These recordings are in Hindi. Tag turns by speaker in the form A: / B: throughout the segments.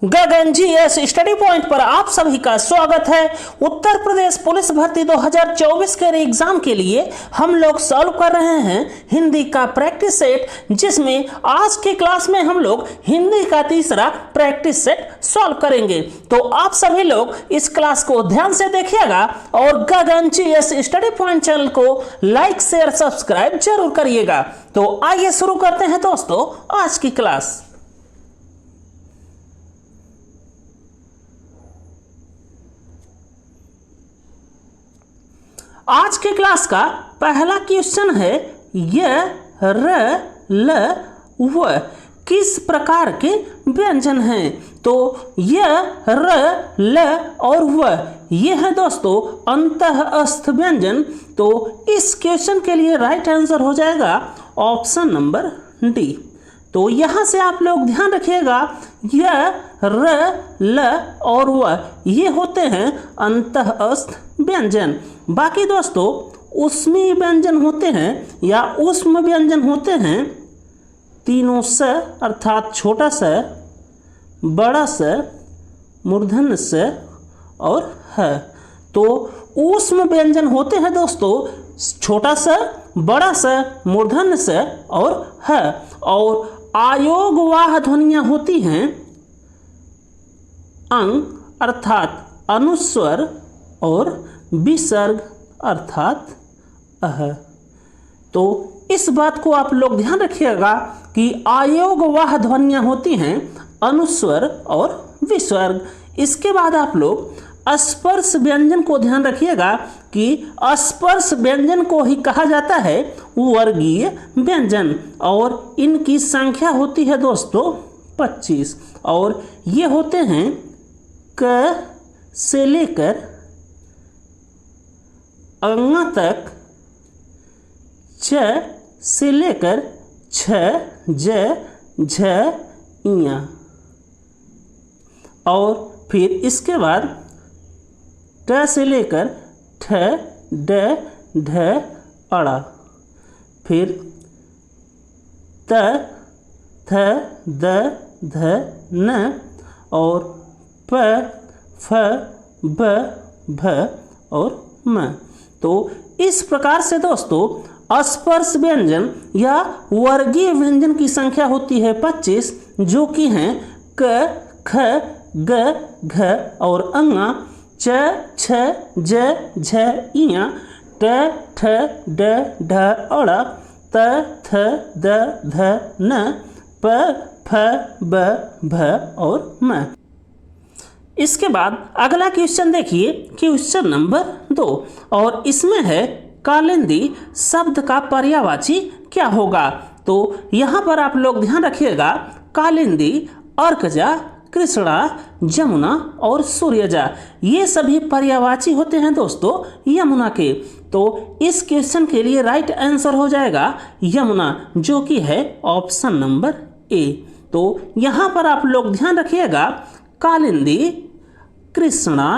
A: गगन जीएस स्टडी पॉइंट पर आप सभी का स्वागत है। उत्तर प्रदेश पुलिस भर्ती 2024 के एग्जाम के लिए हम लोग सॉल्व कर रहे हैं हिंदी का प्रैक्टिस सेट, जिसमें आज की क्लास में हम लोग हिंदी का तीसरा प्रैक्टिस सेट सॉल्व करेंगे। तो आप सभी लोग इस क्लास को ध्यान से देखिएगा और गगन जीएस स्टडी पॉइंट चैनल को लाइक शेयर सब्सक्राइब जरूर करिएगा। तो आइए शुरू करते हैं दोस्तों आज की क्लास। आज के क्लास का पहला क्वेश्चन है य र ल व किस प्रकार के व्यंजन हैं। तो य र ल और व ये है दोस्तों अंतःस्थ व्यंजन। तो इस क्वेश्चन के लिए राइट आंसर हो जाएगा ऑप्शन नंबर डी। तो यहाँ से आप लोग ध्यान रखिएगा य र ल और व ये होते हैं अंतःस्थ व्यंजन। बाकी दोस्तों ऊष्मीय व्यंजन होते हैं या ऊष्म व्यंजन होते हैं तीनों स अर्थात छोटा स, बड़ा स, मूर्धन्य स और ह। तो ऊष्म व्यंजन होते हैं दोस्तों छोटा स, बड़ा स, मूर्धन्य स और ह। और आयोगवाह ध्वनियाँ होती हैं अंग अर्थात अनुस्वर और विसर्ग अर्थात अह। तो इस बात को आप लोग ध्यान रखिएगा कि आयोगवाह ध्वनियाँ होती हैं अनुस्वर और विसर्ग। इसके बाद आप लोग स्पर्श व्यंजन को ध्यान रखिएगा कि स्पर्श व्यंजन को ही कहा जाता है वर्गीय व्यंजन और इनकी संख्या होती है दोस्तों 25 और ये होते हैं क से लेकर अंगा तक, च से लेकर छ, ज, झ, इया और फिर इसके बाद ट से लेकर ठ, ड, ढ, अड़ा, फिर त, थ, द, ध, न और प, फ, ब, भ और म। तो इस प्रकार से दोस्तों स्पर्श व्यंजन या वर्गीय व्यंजन की संख्या होती है 25, जो कि हैं क, ख, ग, घ और अंगा, च, छ, ज, झ, इया, ट, ठ, ड, ढ, अड़ा, त, थ, द, ध, न, प, फ, ब, भ और म। इसके बाद अगला क्वेश्चन देखिए, क्वेश्चन नंबर 2 और इसमें है कालिंदी शब्द का पर्यायवाची क्या होगा। तो यहाँ पर आप लोग ध्यान रखिएगा कालिंदी, अर्कजा, कृष्णा, जमुना और सूर्यजा ये सभी पर्यायवाची होते हैं दोस्तों यमुना के। तो इस क्वेश्चन के लिए राइट आंसर हो जाएगा यमुना, जो कि है ऑप्शन नंबर ए। तो यहाँ पर आप लोग ध्यान रखिएगा कालिंदी, कृष्णा,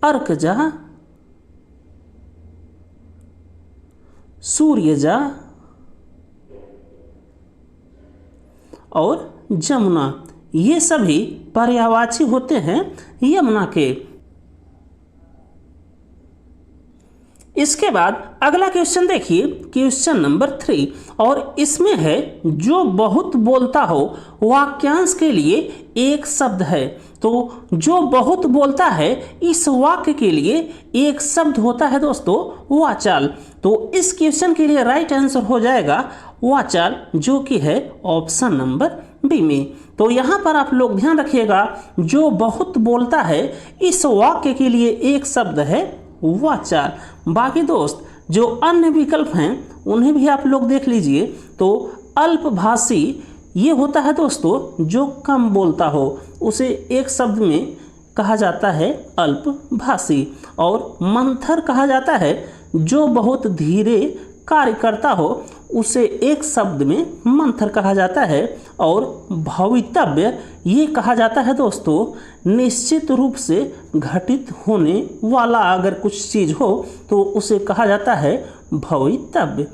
A: अर्कजा, सूर्यजा और जमुना ये सभी पर्यायवाची होते हैं यमुना के। इसके बाद अगला क्वेश्चन देखिए, क्वेश्चन नंबर 3 और इसमें है जो बहुत बोलता हो वाक्यांश के लिए एक शब्द है। तो जो बहुत बोलता है इस वाक्य के लिए एक शब्द होता है दोस्तों वाचाल। तो इस क्वेश्चन के लिए राइट आंसर हो जाएगा वाचाल, जो कि है ऑप्शन नंबर बी में। तो यहाँ पर आप लोग ध्यान रखिएगा जो बहुत बोलता है इस वाक्य के लिए एक शब्द है वाचाल। बाकी दोस्त जो अन्य विकल्प हैं उन्हें भी आप लोग देख लीजिए। तो अल्पभाषी ये होता है दोस्तों जो कम बोलता हो, उसे एक शब्द में कहा जाता है अल्पभाषी। और मंथर कहा जाता है जो बहुत धीरे कार्य करता हो, उसे एक शब्द में मंथर कहा जाता है। और भवितव्य ये कहा जाता है दोस्तों निश्चित रूप से घटित होने वाला अगर कुछ चीज़ हो तो उसे कहा जाता है भवितव्य।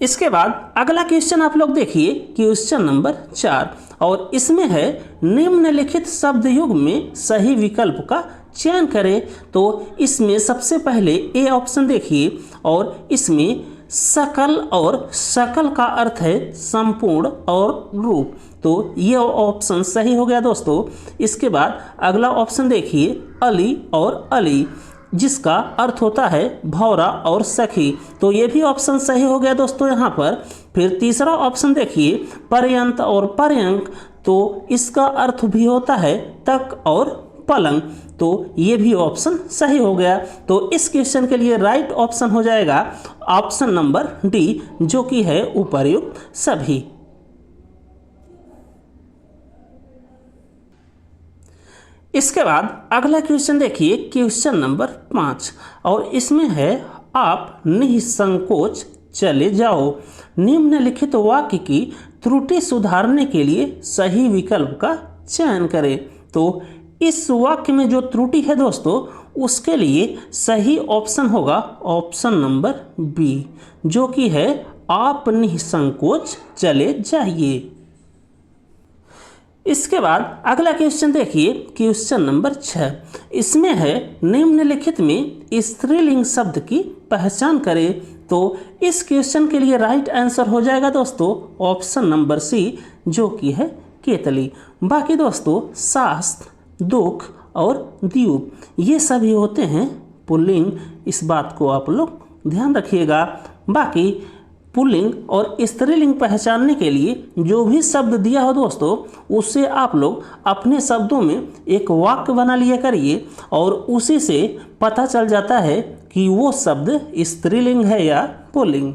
A: इसके बाद अगला क्वेश्चन आप लोग देखिए, क्वेश्चन नंबर 4, और इसमें है निम्नलिखित शब्द युग में सही विकल्प का चयन करें। तो इसमें सबसे पहले ए ऑप्शन देखिए, और इसमें सकल, और सकल का अर्थ है संपूर्ण और रूप, तो ये ऑप्शन सही हो गया दोस्तों। इसके बाद अगला ऑप्शन देखिए, अली और अली, जिसका अर्थ होता है भौरा और सखी, तो ये भी ऑप्शन सही हो गया दोस्तों यहाँ पर। फिर तीसरा ऑप्शन देखिए, पर्यंत और पर्यंक, तो इसका अर्थ भी होता है तक और पलंग, तो ये भी ऑप्शन सही हो गया। तो इस क्वेश्चन के लिए राइट ऑप्शन हो जाएगा ऑप्शन नंबर डी, जो कि है उपर्युक्त सभी। इसके बाद अगला क्वेश्चन देखिए, क्वेश्चन नंबर 5, और इसमें है आप निसंकोच चले जाओ। निम्नलिखित वाक्य की त्रुटि सुधारने के लिए सही विकल्प का चयन करें। तो इस वाक्य में जो त्रुटि है दोस्तों, उसके लिए सही ऑप्शन होगा ऑप्शन नंबर बी, जो कि है आप निसंकोच चले जाइए। इसके बाद अगला क्वेश्चन देखिए, क्वेश्चन नंबर 6, इसमें है निम्नलिखित में स्त्रीलिंग शब्द की पहचान करें। तो इस क्वेश्चन के लिए राइट आंसर हो जाएगा दोस्तों ऑप्शन नंबर सी, जो कि है केतली। बाकी दोस्तों शास्त्र, दुख और द्यूप, ये सभी होते हैं पुल्लिंग, इस बात को आप लोग ध्यान रखिएगा। बाकी पुल्लिंग और स्त्रीलिंग पहचानने के लिए जो भी शब्द दिया हो दोस्तों, उससे आप लोग अपने शब्दों में एक वाक्य बना लिया करिए, और उसी से पता चल जाता है कि वो शब्द स्त्रीलिंग है या पुल्लिंग।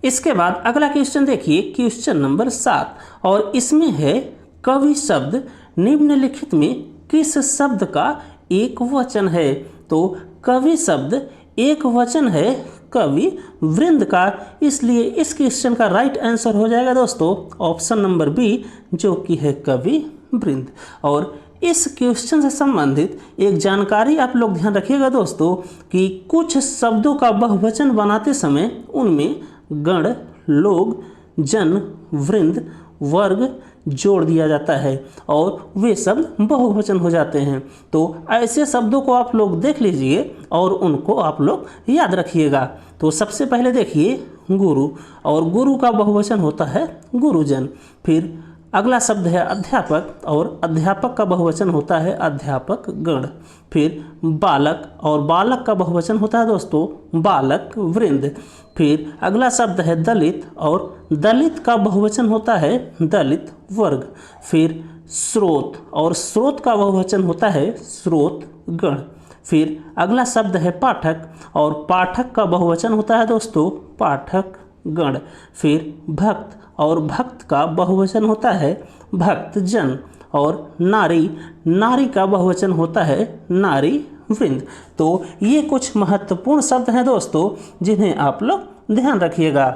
A: इसके बाद अगला क्वेश्चन देखिए, क्वेश्चन नंबर 7, और इसमें है कवि शब्द निम्नलिखित में किस शब्द का एक वचन है। तो कवि शब्द एक वचन है कवि वृंद का, इसलिए इस क्वेश्चन का राइट आंसर हो जाएगा दोस्तों ऑप्शन नंबर बी, जो कि है कवि वृंद। और इस क्वेश्चन से संबंधित एक जानकारी आप लोग ध्यान रखिएगा दोस्तों, कि कुछ शब्दों का बहुवचन बनाते समय उनमें गण, लोग, जन, वृंद, वर्ग जोड़ दिया जाता है, और वे शब्द बहुवचन हो जाते हैं। तो ऐसे शब्दों को आप लोग देख लीजिए और उनको आप लोग याद रखिएगा। तो सबसे पहले देखिए गुरु, और गुरु का बहुवचन होता है गुरुजन। फिर अगला शब्द है अध्यापक, और अध्यापक का बहुवचन होता है अध्यापक गण। फिर बालक, और बालक का बहुवचन होता है दोस्तों बालक वृंद। फिर अगला शब्द है दलित, और दलित का बहुवचन होता है दलित वर्ग। फिर स्रोत, और स्रोत का बहुवचन होता है स्रोत गण। फिर अगला शब्द है पाठक, और पाठक का बहुवचन होता है दोस्तों पाठक गण। फिर भक्त, और भक्त का बहुवचन होता है भक्त जन। और नारी, नारी का बहुवचन होता है नारी वृंद। तो ये कुछ महत्वपूर्ण शब्द हैं दोस्तों, जिन्हें आप लोग ध्यान रखिएगा।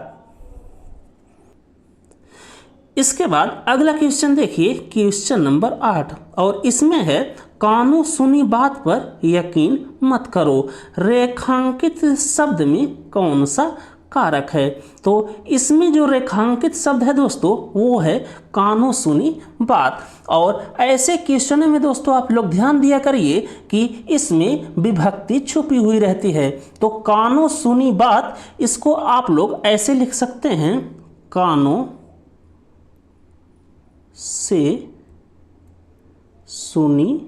A: इसके बाद अगला क्वेश्चन देखिए, क्वेश्चन नंबर 8, और इसमें है कानों सुनी बात पर यकीन मत करो। रेखांकित शब्द में कौन सा कारक है। तो इसमें जो रेखांकित शब्द है दोस्तों, वो है कानों सुनी बात। और ऐसे क्वेश्चनों में दोस्तों आप लोग ध्यान दिया करिए कि इसमें विभक्ति छुपी हुई रहती है। तो कानों सुनी बात, इसको आप लोग ऐसे लिख सकते हैं, कानों से सुनी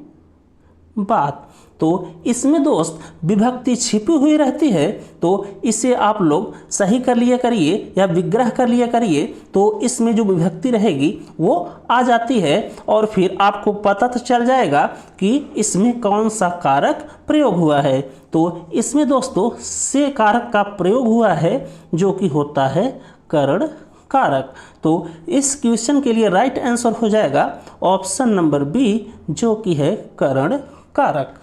A: बात। तो इसमें दोस्त विभक्ति छिपी हुई रहती है, तो इसे आप लोग सही कर लिया करिए या विग्रह कर लिया करिए, तो इसमें जो विभक्ति रहेगी वो आ जाती है, और फिर आपको पता तो चल जाएगा कि इसमें कौन सा कारक प्रयोग हुआ है। तो इसमें दोस्तों से कारक का प्रयोग हुआ है, जो कि होता है करण कारक। तो इस क्वेश्चन के लिए राइट आंसर हो जाएगा ऑप्शन नंबर बी, जो कि है करण कारक।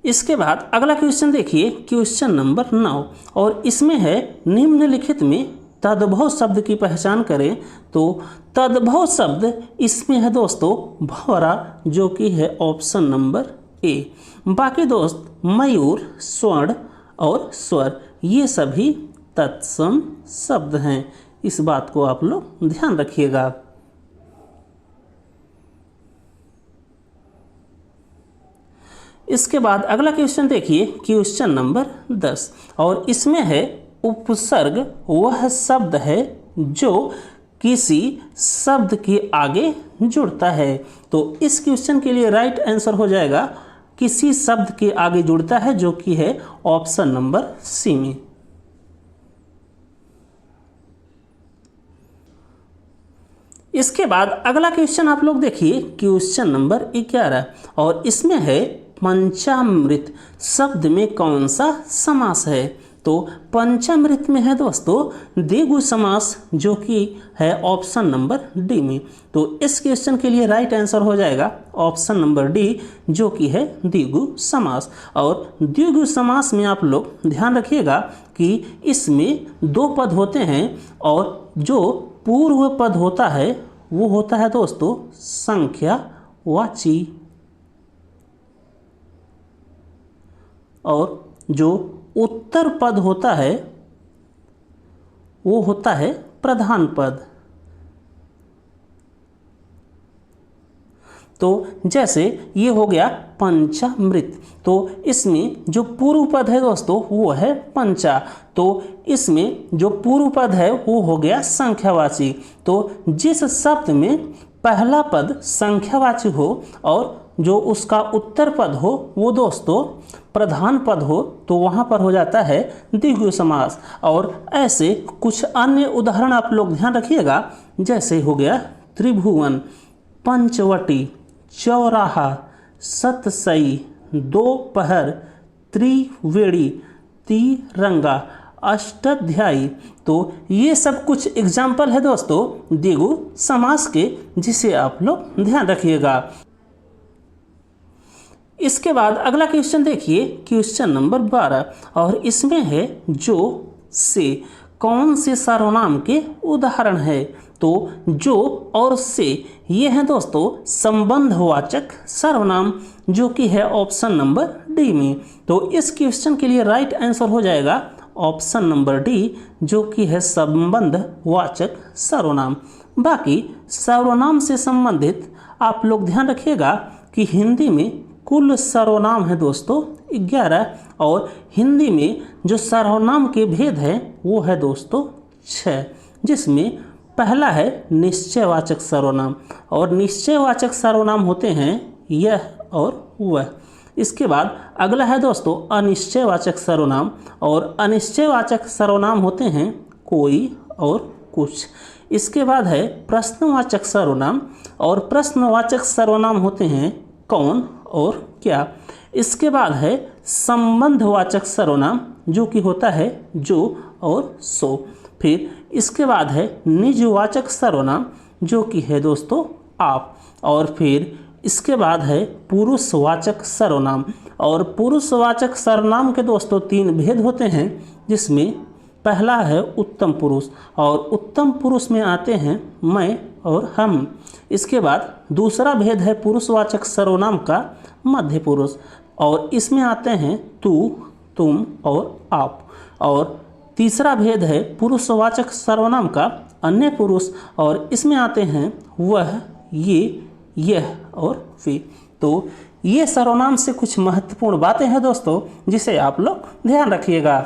A: इसके बाद अगला क्वेश्चन देखिए, क्वेश्चन नंबर 9, और इसमें है निम्नलिखित में तद्भव शब्द की पहचान करें तो तद्भव शब्द इसमें है दोस्तों भौरा, जो कि है ऑप्शन नंबर ए। बाकी दोस्त मयूर, स्वर्ण और स्वर ये सभी तत्सम शब्द हैं, इस बात को आप लोग ध्यान रखिएगा। इसके बाद अगला क्वेश्चन देखिए, क्वेश्चन नंबर 10, और इसमें है उपसर्ग वह शब्द है जो किसी शब्द के आगे जुड़ता है। तो इस क्वेश्चन के लिए राइट आंसर हो जाएगा किसी शब्द के आगे जुड़ता है, जो कि है ऑप्शन नंबर सी में। इसके बाद अगला क्वेश्चन आप लोग देखिए, क्वेश्चन नंबर 11, और इसमें है पंचामृत शब्द में कौन सा समास है। तो पंचामृत में है दोस्तों द्विगु समास, जो कि है ऑप्शन नंबर डी में। तो इस क्वेश्चन के लिए राइट आंसर हो जाएगा ऑप्शन नंबर डी, जो कि है द्विगु समास। और द्विगु समास में आप लोग ध्यान रखिएगा कि इसमें दो पद होते हैं, और जो पूर्व पद होता है वो होता है दोस्तों संख्यावाची, और जो उत्तर पद होता है वो होता है प्रधान पद। तो जैसे ये हो गया पंचामृत, तो इसमें जो पूर्व पद है दोस्तों वो है पंचा, तो इसमें जो पूर्व पद है वो हो गया संख्यावाची। तो जिस शब्द में पहला पद संख्यावाची हो और जो उसका उत्तर पद हो वो दोस्तों प्रधान पद हो, तो वहाँ पर हो जाता है द्विगु समास। और ऐसे कुछ अन्य उदाहरण आप लोग ध्यान रखिएगा, जैसे हो गया त्रिभुवन, पंचवटी, चौराहा, सतसई, दोपहर, त्रिवेणी, तिरंगा, अष्टाध्यायी। तो ये सब कुछ एग्जाम्पल है दोस्तों द्विगु समास के, जिसे आप लोग ध्यान रखिएगा। इसके बाद अगला क्वेश्चन देखिए, क्वेश्चन नंबर 12, और इसमें है जो से कौन से सर्वनाम के उदाहरण है। तो जो और से ये हैं दोस्तों संबंधवाचक सर्वनाम, जो कि है ऑप्शन नंबर डी में। तो इस क्वेश्चन के लिए राइट आंसर हो जाएगा ऑप्शन नंबर डी, जो कि है संबंधवाचक सर्वनाम। बाकी सर्वनाम से संबंधित आप लोग ध्यान रखिएगा कि हिंदी में कुल सर्वनाम है दोस्तों 11, और हिंदी में जो सर्वनाम के भेद हैं वो है दोस्तों 6, जिसमें पहला है निश्चयवाचक सर्वनाम, और निश्चयवाचक सर्वनाम होते हैं यह और वह। इसके बाद अगला है दोस्तों अनिश्चयवाचक सर्वनाम, और अनिश्चयवाचक सर्वनाम होते हैं कोई और कुछ। इसके बाद है प्रश्नवाचक सर्वनाम, और प्रश्नवाचक सर्वनाम होते हैं कौन और क्या। इसके बाद है संबंधवाचक सर्वनाम, जो कि होता है जो और सो। फिर इसके बाद है निजवाचक सर्वनाम, जो कि है दोस्तों आप। और फिर इसके बाद है पुरुषवाचक सर्वनाम, और पुरुषवाचक सर्वनाम के दोस्तों 3 भेद होते हैं, जिसमें पहला है उत्तम पुरुष, और उत्तम पुरुष में आते हैं मैं और हम। इसके बाद दूसरा भेद है पुरुषवाचक सर्वनाम का मध्य पुरुष, और इसमें आते हैं तू, तुम और आप। और तीसरा भेद है पुरुषवाचक सर्वनाम का अन्य पुरुष, और इसमें आते हैं वह, ये, यह और वे। तो ये सर्वनाम से कुछ महत्वपूर्ण बातें हैं दोस्तों, जिसे आप लोग ध्यान रखिएगा।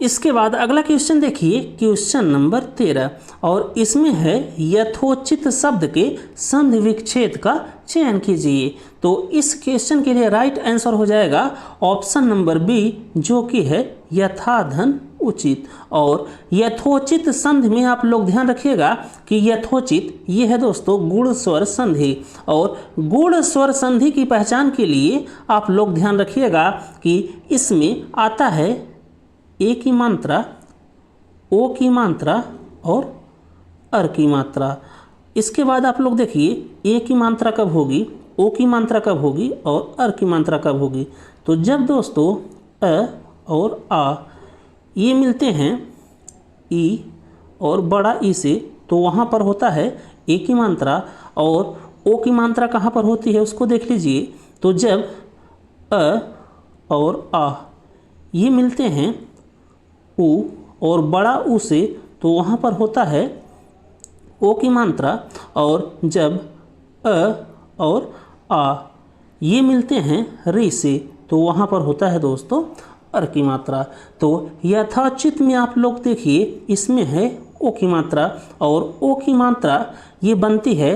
A: इसके बाद अगला क्वेश्चन देखिए, क्वेश्चन नंबर 13, और इसमें है यथोचित शब्द के संधि विच्छेद का चयन कीजिए। तो इस क्वेश्चन के लिए राइट आंसर हो जाएगा ऑप्शन नंबर बी, जो कि है यथाधन उचित। और यथोचित संधि में आप लोग ध्यान रखिएगा कि यथोचित ये है दोस्तों गुण स्वर संधि, और गुण स्वर संधि की पहचान के लिए आप लोग ध्यान रखिएगा कि इसमें आता है ए की मात्रा, ओ की मात्रा और अर की मात्रा। इसके बाद आप लोग देखिए ए की मात्रा कब होगी, ओ की मात्रा कब होगी और अर की मात्रा कब होगी। तो जब दोस्तों अ और आ ये मिलते हैं ई और बड़ा ई से, तो वहाँ पर होता है ए की मात्रा, और ओ की मात्रा कहाँ पर होती है उसको देख लीजिए। तो जब अ और आ ये मिलते हैं उ और बड़ा उ से, तो वहाँ पर होता है ओ की मात्रा, और जब अ और आ ये मिलते हैं रे से, तो वहाँ पर होता है दोस्तों अर की मात्रा। तो यथाचित में आप लोग देखिए, इसमें है ओ की मात्रा, और ओ की मात्रा ये बनती है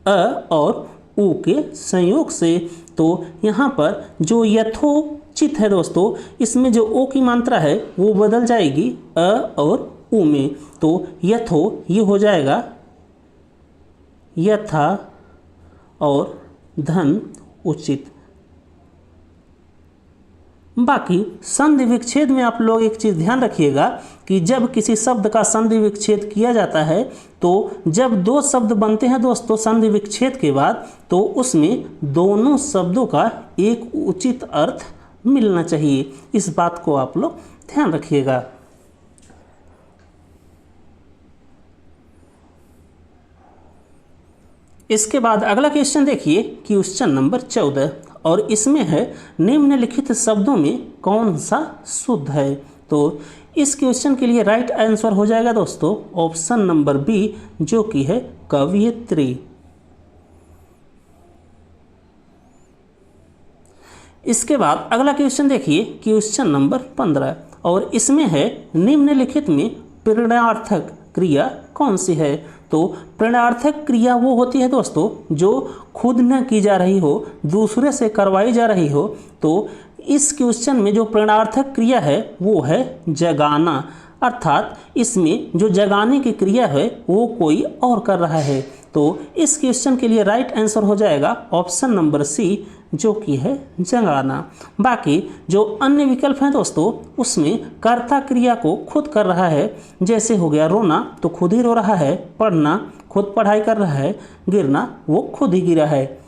A: अ और उ के संयोग से। तो यहाँ पर जो यथोचित है दोस्तों, इसमें जो ओ की मात्रा है वो बदल जाएगी अ और उ में। तो यथो ये हो जाएगा यथा, और धन उचित। बाकी संधि विच्छेद में आप लोग एक चीज़ ध्यान रखिएगा कि जब किसी शब्द का संधि विच्छेद किया जाता है, तो जब दो शब्द बनते हैं दोस्तों संधि विच्छेद के बाद, तो उसमें दोनों शब्दों का एक उचित अर्थ मिलना चाहिए। इस बात को आप लोग ध्यान रखिएगा। इसके बाद अगला क्वेश्चन देखिए, क्वेश्चन नंबर 14, और इसमें है निम्नलिखित शब्दों में कौन सा शुद्ध है। तो इस क्वेश्चन के लिए राइट आंसर हो जाएगा दोस्तों ऑप्शन नंबर बी, जो कि है कवयित्री। इसके बाद अगला क्वेश्चन देखिए, क्वेश्चन नंबर 15, और इसमें है निम्नलिखित में प्रेरणार्थक क्रिया कौन सी है। तो प्रेरणार्थक क्रिया वो होती है दोस्तों जो खुद न की जा रही हो, दूसरे से करवाई जा रही हो। तो इस क्वेश्चन में जो प्रेरणार्थक क्रिया है वो है जगाना, अर्थात इसमें जो जगाने की क्रिया है वो कोई और कर रहा है। तो इस क्वेश्चन के लिए राइट आंसर हो जाएगा ऑप्शन नंबर सी, जो कि है जगाना। बाकी जो अन्य विकल्प हैं दोस्तों, उसमें कर्ता क्रिया को खुद कर रहा है, जैसे हो गया रोना तो खुद ही रो रहा है, पढ़ना खुद पढ़ाई कर रहा है, गिरना वो खुद ही गिरा है।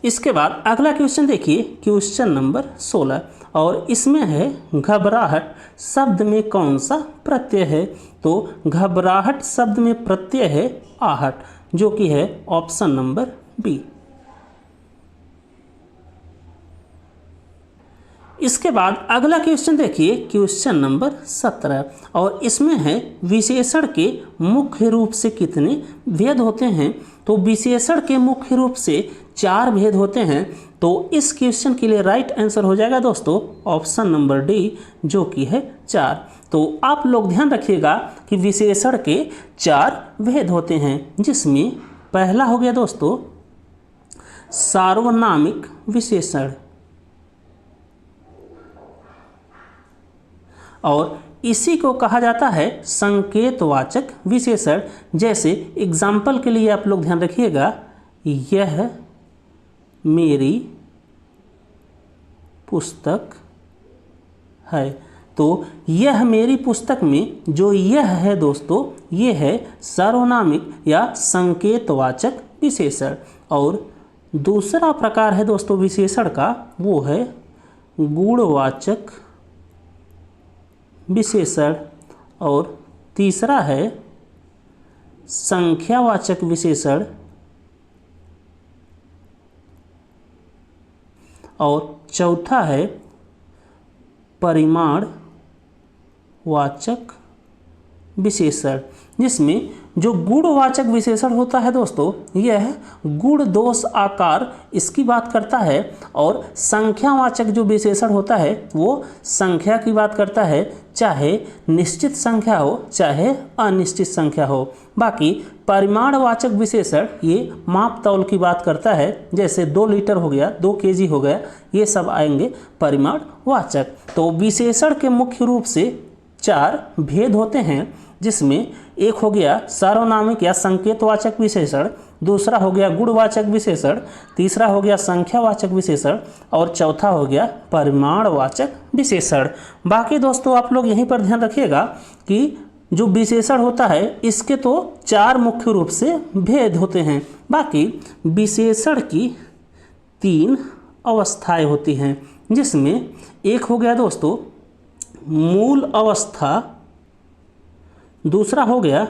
A: इसके बाद अगला क्वेश्चन देखिए, क्वेश्चन नंबर 16, और इसमें है घबराहट शब्द में कौन सा प्रत्यय है। तो घबराहट शब्द में प्रत्यय है आहट, जो कि है ऑप्शन नंबर बी। इसके बाद अगला क्वेश्चन देखिए, क्वेश्चन नंबर 17, और इसमें है विशेषण के मुख्य रूप से कितने भेद होते हैं। तो विशेषण के मुख्य रूप से 4 भेद होते हैं। तो इस क्वेश्चन के लिए राइट आंसर हो जाएगा दोस्तों ऑप्शन नंबर डी, जो कि है 4। तो आप लोग ध्यान रखिएगा कि विशेषण के 4 भेद होते हैं, जिसमें पहला हो गया दोस्तों सार्वनामिक विशेषण, और इसी को कहा जाता है संकेतवाचक विशेषण। जैसे एग्जाम्पल के लिए आप लोग ध्यान रखिएगा, यह मेरी पुस्तक है। तो यह मेरी पुस्तक में जो यह है दोस्तों, ये है सार्वनामिक या संकेतवाचक विशेषण। और दूसरा प्रकार है दोस्तों विशेषण का, वो है गुणवाचक विशेषण, और तीसरा है संख्यावाचक विशेषण, और चौथा है परिमाणवाचक विशेषण। जिसमें जो गुणवाचक विशेषण होता है दोस्तों, यह गुण दोष आकार इसकी बात करता है, और संख्यावाचक जो विशेषण होता है वो संख्या की बात करता है, चाहे निश्चित संख्या हो चाहे अनिश्चित संख्या हो। बाकी परिमाणवाचक विशेषण ये माप तौल की बात करता है, जैसे 2 लीटर हो गया, 2 केजी हो गया, ये सब आएंगे परिमाणवाचक। तो विशेषण के मुख्य रूप से 4 भेद होते हैं, जिसमें एक हो गया सार्वनामिक या संकेतवाचक विशेषण, दूसरा हो गया गुणवाचक विशेषण, तीसरा हो गया संख्यावाचक विशेषण, और चौथा हो गया परिमाणवाचक विशेषण। बाकी दोस्तों आप लोग यहीं पर ध्यान रखिएगा कि जो विशेषण होता है इसके तो 4 मुख्य रूप से भेद होते हैं। बाकी विशेषण की 3 अवस्थाएं होती हैं, जिसमें एक हो गया दोस्तों मूल अवस्था, दूसरा हो गया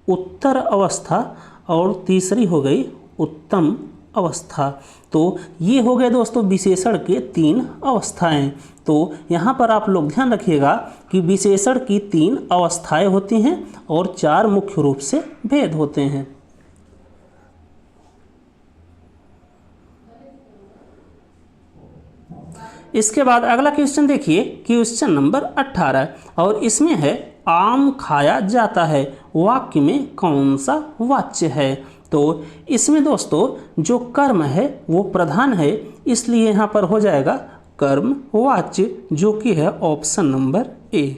A: उत्तर अवस्था और तीसरी हो गई उत्तम अवस्था। तो ये हो गए दोस्तों विशेषण के 3 अवस्थाएं। तो यहाँ पर आप लोग ध्यान रखिएगा कि विशेषण की 3 अवस्थाएं होती हैं और 4 मुख्य रूप से भेद होते हैं। इसके बाद अगला क्वेश्चन देखिए, क्वेश्चन नंबर 18 और इसमें है आम खाया जाता है, वाक्य में कौन सा वाच्य है। तो इसमें दोस्तों जो कर्म है वो प्रधान है, इसलिए यहाँ पर हो जाएगा कर्म वाच्य, जो कि है ऑप्शन नंबर ए।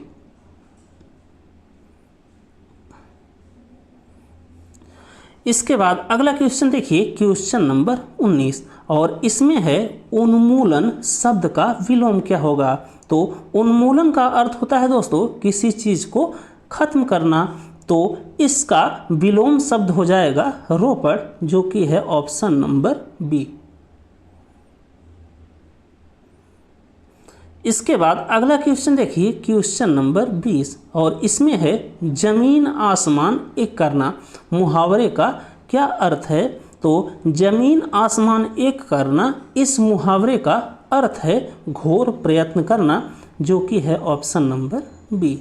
A: इसके बाद अगला क्वेश्चन देखिए, क्वेश्चन नंबर 19 और इसमें है उन्मूलन शब्द का विलोम क्या होगा। तो उन्मूलन का अर्थ होता है दोस्तों किसी चीज को खत्म करना, तो इसका विलोम शब्द हो जाएगा रोपड़, जो कि है ऑप्शन नंबर बी। इसके बाद अगला क्वेश्चन देखिए, क्वेश्चन नंबर 20 और इसमें है जमीन आसमान एक करना, मुहावरे का क्या अर्थ है। तो जमीन आसमान एक करना, इस मुहावरे का अर्थ है घोर प्रयत्न करना, जो कि है ऑप्शन नंबर बी।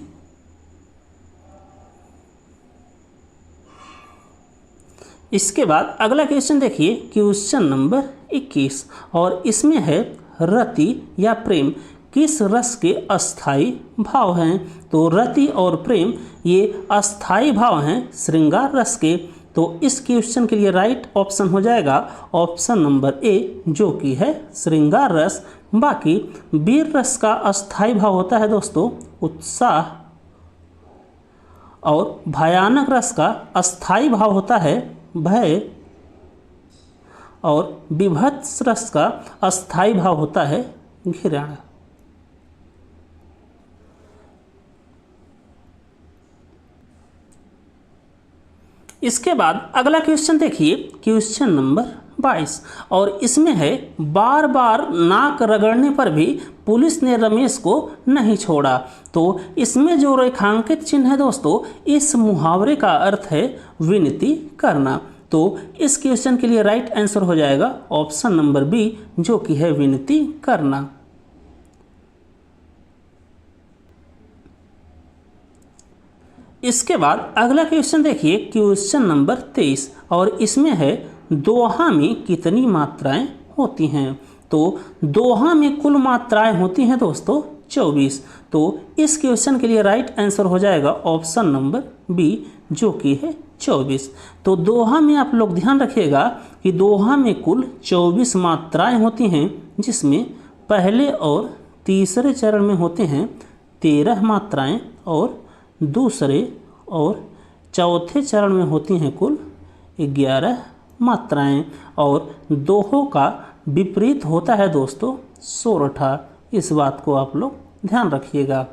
A: इसके बाद अगला क्वेश्चन देखिए, क्वेश्चन नंबर 21 और इसमें है रति या प्रेम किस रस के अस्थाई भाव हैं। तो रति और प्रेम ये अस्थाई भाव हैं श्रृंगार रस के। तो इस क्वेश्चन के लिए राइट ऑप्शन हो जाएगा ऑप्शन नंबर ए, जो कि है श्रृंगार रस। बाकी वीर रस का अस्थाई भाव होता है दोस्तों उत्साह, और भयानक रस का अस्थाई भाव होता है भय, और विभत्स रस का अस्थाई भाव होता है घृणा। इसके बाद अगला क्वेश्चन देखिए, क्वेश्चन नंबर 22 और इसमें है बार बार नाक रगड़ने पर भी पुलिस ने रमेश को नहीं छोड़ा। तो इसमें जो रेखांकित चिन्ह है दोस्तों, इस मुहावरे का अर्थ है विनती करना। तो इस क्वेश्चन के लिए राइट आंसर हो जाएगा ऑप्शन नंबर बी, जो कि है विनती करना। इसके बाद अगला क्वेश्चन देखिए, क्वेश्चन नंबर 23 और इसमें है दोहा में कितनी मात्राएं होती हैं। तो दोहा में कुल मात्राएं होती हैं दोस्तों 24। तो इस क्वेश्चन के लिए राइट आंसर हो जाएगा ऑप्शन नंबर बी, जो कि है 24। तो दोहा में आप लोग ध्यान रखिएगा कि दोहा में कुल 24 मात्राएं होती हैं, जिसमें पहले और तीसरे चरण में होते हैं 13 मात्राएं और दूसरे और चौथे चरण में होती हैं कुल 11 मात्राएं, और दोहों का विपरीत होता है दोस्तों सोरठा। इस बात को आप लोग ध्यान रखिएगा।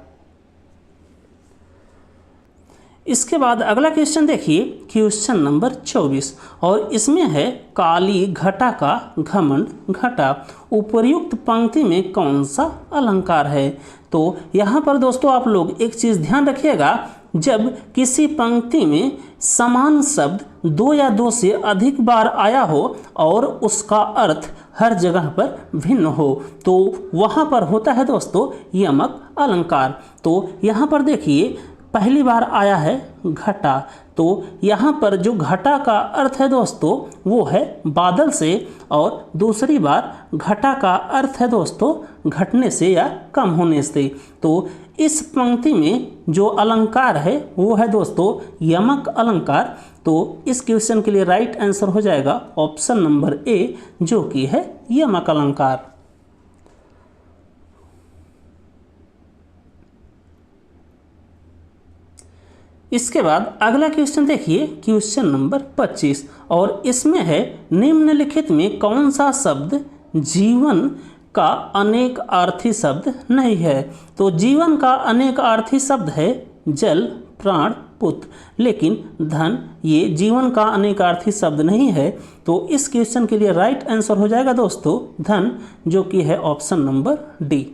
A: इसके बाद अगला क्वेश्चन देखिए, क्वेश्चन नंबर 24 और इसमें है काली घटा का घमंड घटा, उपर्युक्त पंक्ति में कौन सा अलंकार है। तो यहाँ पर दोस्तों आप लोग एक चीज़ ध्यान रखिएगा, जब किसी पंक्ति में समान शब्द 2 या 2 से अधिक बार आया हो और उसका अर्थ हर जगह पर भिन्न हो, तो वहाँ पर होता है दोस्तों यमक अलंकार। तो यहाँ पर देखिए पहली बार आया है घटा, तो यहाँ पर जो घटा का अर्थ है दोस्तों वो है बादल से, और दूसरी बार घटा का अर्थ है दोस्तों घटने से या कम होने से। तो इस पंक्ति में जो अलंकार है वो है दोस्तों यमक अलंकार। तो इस क्वेश्चन के लिए राइट आंसर हो जाएगा ऑप्शन नंबर ए, जो कि है यमक अलंकार। इसके बाद अगला क्वेश्चन देखिए, क्वेश्चन नंबर 25 और इसमें है निम्नलिखित में कौन सा शब्द जीवन का अनेक अर्थी शब्द नहीं है। तो जीवन का अनेक अर्थी शब्द है जल, प्राण, पुत्र, लेकिन धन ये जीवन का अनेकार्थी शब्द नहीं है। तो इस क्वेश्चन के लिए राइट आंसर हो जाएगा दोस्तों धन, जो कि है ऑप्शन नंबर डी।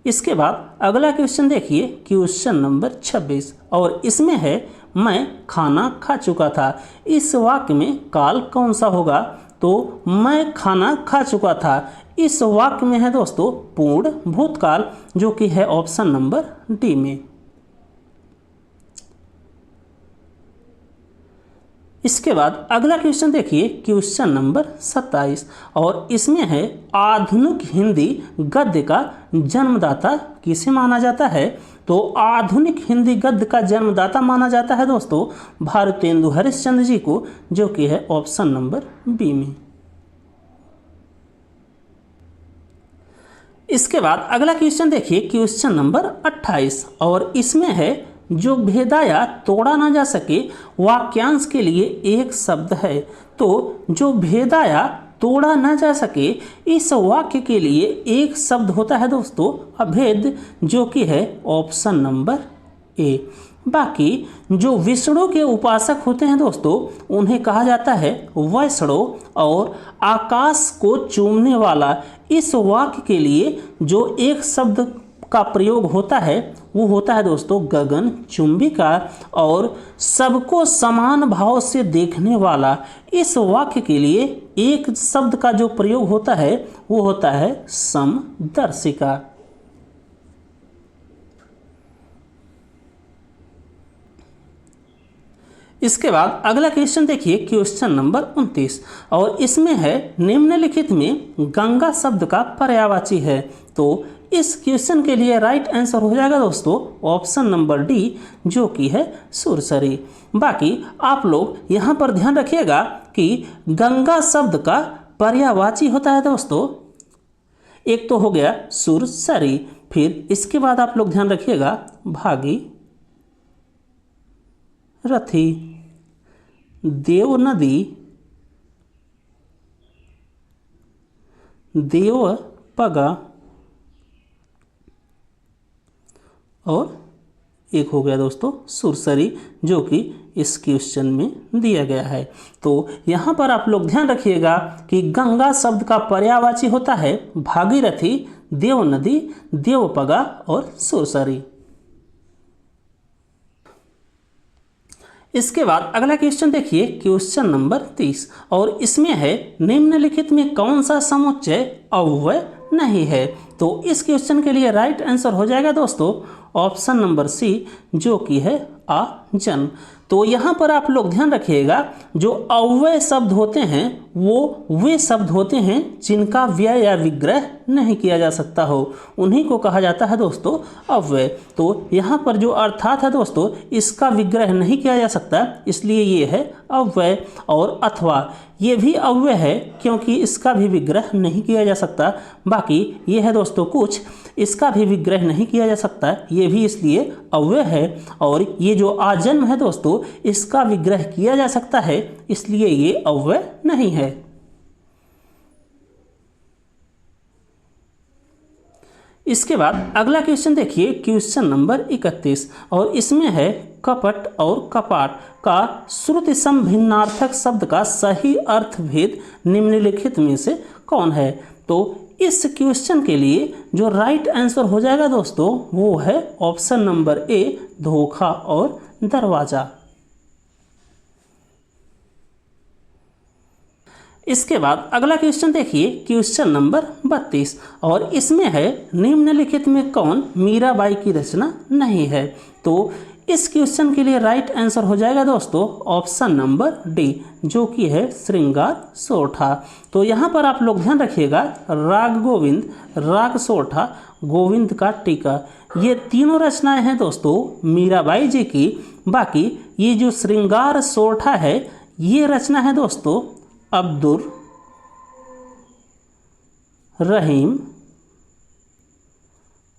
A: इसके बाद अगला क्वेश्चन देखिए, क्वेश्चन नंबर 26, और इसमें है मैं खाना खा चुका था। इस वाक्य में काल कौन सा होगा? तो मैं खाना खा चुका था इस वाक्य में है दोस्तों पूर्ण भूतकाल, जो कि है ऑप्शन नंबर डी में। इसके बाद अगला क्वेश्चन देखिए, क्वेश्चन नंबर 27, और इसमें है आधुनिक हिंदी गद्य का जन्मदाता किसे माना जाता है? तो आधुनिक हिंदी गद्य का जन्मदाता माना जाता है दोस्तों भारतेंदु हरिश्चंद्र जी को, जो कि है ऑप्शन नंबर बी में। इसके बाद अगला क्वेश्चन देखिए, क्वेश्चन नंबर 28, और इसमें है जो भेदा या तोड़ा ना जा सके वाक्यांश के लिए एक शब्द है। तो जो भेदा या तोड़ा ना जा सके इस वाक्य के लिए एक शब्द होता है दोस्तों अभेद, जो कि है ऑप्शन नंबर ए। बाकी जो विष्णु के उपासक होते हैं दोस्तों उन्हें कहा जाता है वैष्णो, और आकाश को चूमने वाला इस वाक्य के लिए जो एक शब्द का प्रयोग होता है वो होता है दोस्तों गगन चुंबिका, और सबको समान भाव से देखने वाला इस वाक्य के लिए एक शब्द का जो प्रयोग होता है वो होता है समदर्शिका। इसके बाद अगला क्वेश्चन देखिए, क्वेश्चन नंबर 29, और इसमें है निम्नलिखित में गंगा शब्द का पर्यायवाची है। तो इस क्वेश्चन के लिए राइट आंसर हो जाएगा दोस्तों ऑप्शन नंबर डी, जो कि है सुरसरी। बाकी आप लोग यहाँ पर ध्यान रखिएगा कि गंगा शब्द का पर्यायवाची होता है दोस्तों, एक तो हो गया सुरसरी, फिर इसके बाद आप लोग ध्यान रखिएगा भागी रथी, देव नदी, देव पगा, और एक हो गया दोस्तों सुरसरी, जो कि इस क्वेश्चन में दिया गया है। तो यहाँ पर आप लोग ध्यान रखिएगा कि गंगा शब्द का पर्यायवाची होता है भागीरथी, देव नदी, देवपगा और सुरसरी। इसके बाद अगला क्वेश्चन देखिए, क्वेश्चन नंबर 30, और इसमें है निम्नलिखित में कौन सा समुच्चय अव्यय नहीं है? तो इस क्वेश्चन के लिए राइट आंसर हो जाएगा दोस्तों ऑप्शन नंबर सी, जो कि है जन्म। तो यहाँ पर आप लोग ध्यान रखिएगा जो अव्यय शब्द होते हैं वो वे शब्द होते हैं जिनका व्यय या विग्रह नहीं किया जा सकता हो, उन्हीं को कहा जाता है दोस्तों अव्यय। तो यहाँ पर जो अर्थात है दोस्तों इसका विग्रह नहीं किया जा सकता, इसलिए ये है अव्यय। और अथवा ये भी अव्यय है क्योंकि इसका भी विग्रह नहीं किया जा सकता। बाकी ये है दोस्तों कुछ, इसका भी विग्रह नहीं किया जा सकता, ये भी इसलिए अव्यय है। और ये जो आजन्म है दोस्तों इसका विग्रह किया जा सकता है, इसलिए ये अव्यय नहीं है। इसके बाद अगला क्वेश्चन देखिए, क्वेश्चन नंबर 31, और इसमें है कपट और कपाट का श्रुति संभिन्नार्थक शब्द का सही अर्थ भेद निम्नलिखित में से कौन है? तो इस क्वेश्चन के लिए जो राइट आंसर हो जाएगा दोस्तों वो है ऑप्शन नंबर ए, धोखा और दरवाजा। इसके बाद अगला क्वेश्चन देखिए, क्वेश्चन नंबर 32, और इसमें है निम्नलिखित में कौन मीराबाई की रचना नहीं है? तो इस क्वेश्चन के लिए राइट आंसर हो जाएगा दोस्तों ऑप्शन नंबर डी, जो कि है श्रृंगार सोरठा। तो यहाँ पर आप लोग ध्यान रखिएगा राग गोविंद, राग सोरठा, गोविंद का टीका, ये तीनों रचनाएं हैं दोस्तों मीराबाई जी की। बाकी ये जो श्रृंगार सोरठा है ये रचना है दोस्तों अब्दुल रहीम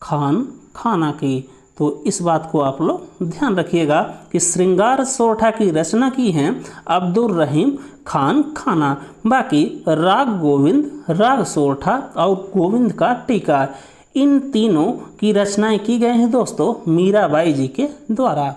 A: खान खाना की। तो इस बात को आप लोग ध्यान रखिएगा कि श्रृंगार सोरठा की रचना की हैं अब्दुल रहीम खान खाना। बाकी राग गोविंद, राग सोरठा और गोविंद का टीका, इन तीनों की रचनाएं की गई हैं दोस्तों मीराबाई जी के द्वारा।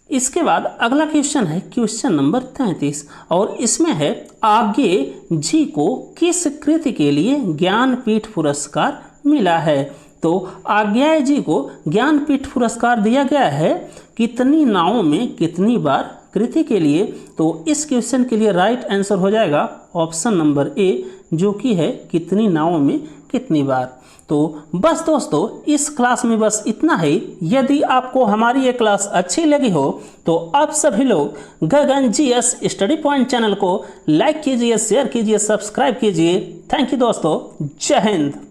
A: इसके बाद अगला क्वेश्चन है क्वेश्चन नंबर 33 और इसमें है आगे जी को किस कृति के लिए ज्ञानपीठ पुरस्कार मिला है। तो आज्ञा जी को ज्ञानपीठ पुरस्कार दिया गया है कितनी नावों में कितनी बार कृति के लिए। तो इस क्वेश्चन के लिए राइट आंसर हो जाएगा ऑप्शन नंबर ए, जो कि है कितनी नावों में कितनी बार। तो बस दोस्तों इस क्लास में बस इतना ही। यदि आपको हमारी ये क्लास अच्छी लगी हो तो आप सभी लोग गगन जीएस स्टडी पॉइंट चैनल को लाइक कीजिए, शेयर कीजिए, सब्सक्राइब कीजिए। थैंक यू दोस्तों, जय हिंद।